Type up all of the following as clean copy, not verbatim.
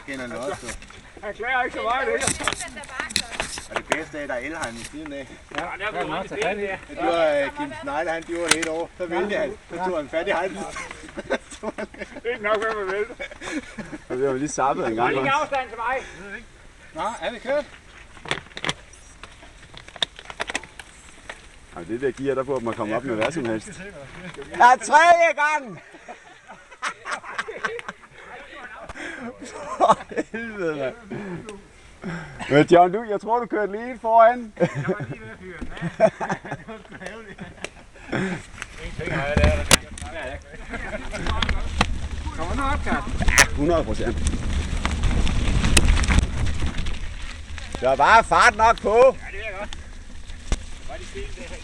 skinnerne også. Han klager ikke så meget, ikke? Og det bedste er, at der er elhegn i siden af. Ja, der bliver meget til fat i. Det gjorde Kim Schneider, han gjorde det et år. Så vælte han. Så tog han fat i hegnen. Det er ikke nok, hvad man vælter. Og vi har lige sappet en gang. Der er ikke afstand til mig. Nå, er vi kørt? Og det der gear, der burde man komme op med hvad som helst. Ja, tredje gang! For helvede, mand. Men John, jeg tror du kørte lige foran. Jeg var lige ved at fyre den af. Det var sgu hævligt. Ingenting har jeg der. Kommer nu op, Karsten? Ja, 100%. Der er bare fart nok på. Ja, det er godt. Var de fint det her?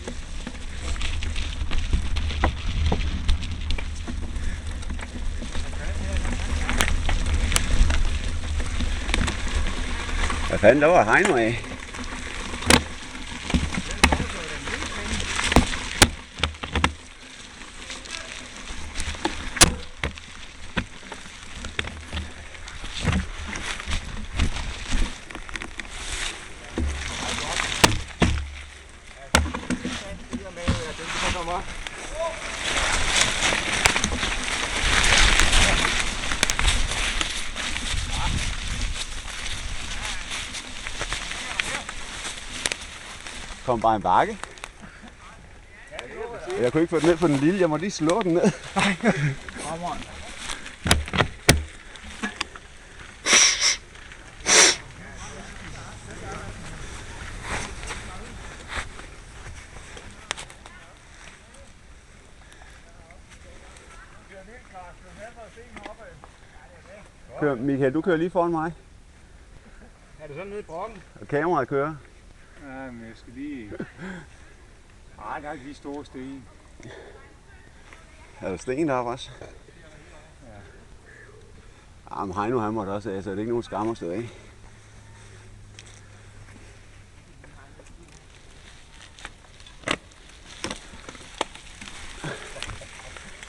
Hvad fanden, der var Heino af? Kom bare en bakke. Jeg kunne ikke få den ned på den lille, jeg må lige slå den ned. Kør, Michael, du kører lige foran mig. Er du sådan nede i brokken? Og kameraet kører. Ja, men jeg skal lige... Ej, der er ikke lige store sten. Er der sten deroppe også? Ja. Men Heino han måtte også af, så det er ikke nogen skam at stå af.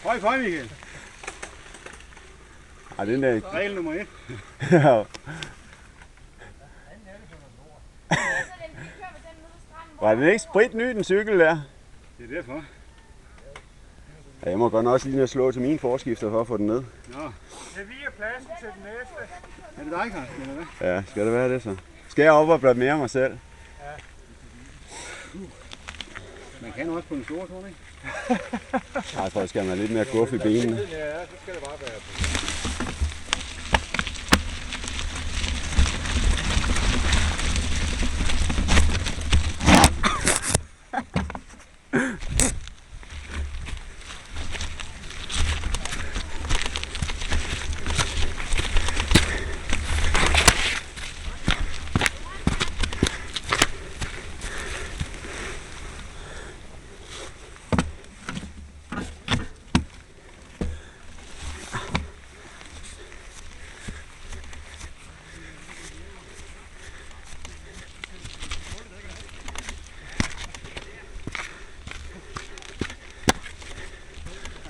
Høj, Michael. Ej, den der... Regel nummer 1. Ja. Var den ikke spritny, den cykel der? Det er derfor. Ja, jeg må godt nok også lige slå til mine forskifter for at få den ned. Nå. Jeg viger pladsen til den næste. Er det dig, Karsten, eller hvad? Ja, skal det være det så? Skal jeg op og blive mere mig selv? Man kan også på en stor, tror du ikke? Jeg tror, jeg skal have lidt mere guff i benene. Ja, så skal det bare være.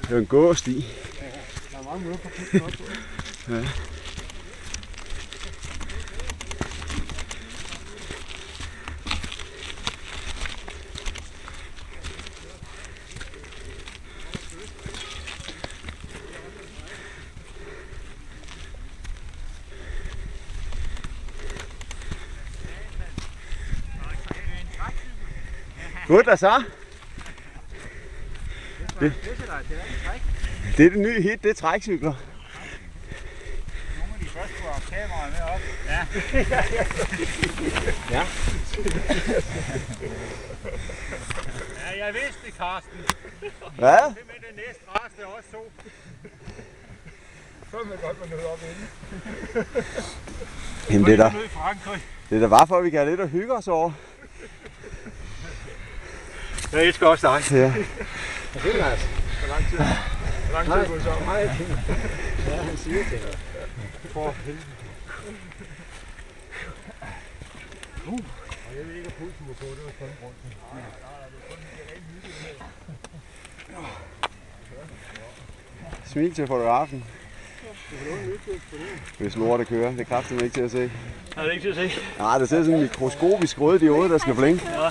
Det er en gåsti. Der er mange minutter på kiggen også. Ja. Godt da så. Det er det nye hit, det er trækcykler. Nogle af de første får kameraet med op. Ja. Ja. Ja, jeg vidste det, Karsten. Hvad? Det med det næste ras, det er også så. Så er man godt, man nåede op inden. Jamen det Det der var for, at vi kan have lidt at hygge os over. Jeg elsker også dig. Ja. Det er Lars. Hvor lang tid? Hvor lang tid går det så? Ja, han siger til dig. For helvede. Og jeg ved ikke, at pulsen var på, det var kun rundt. Nej, det var kun en ren hygge. Smil til fotografen. Hvis lortet kører, det kræfter man ikke til at se. Er det ikke til at se? Nej, det ser sådan en mikroskopisk rød diode, der skal blinke. Ja.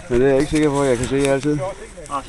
Men det er jeg ikke sikker på, at jeg kan se altid.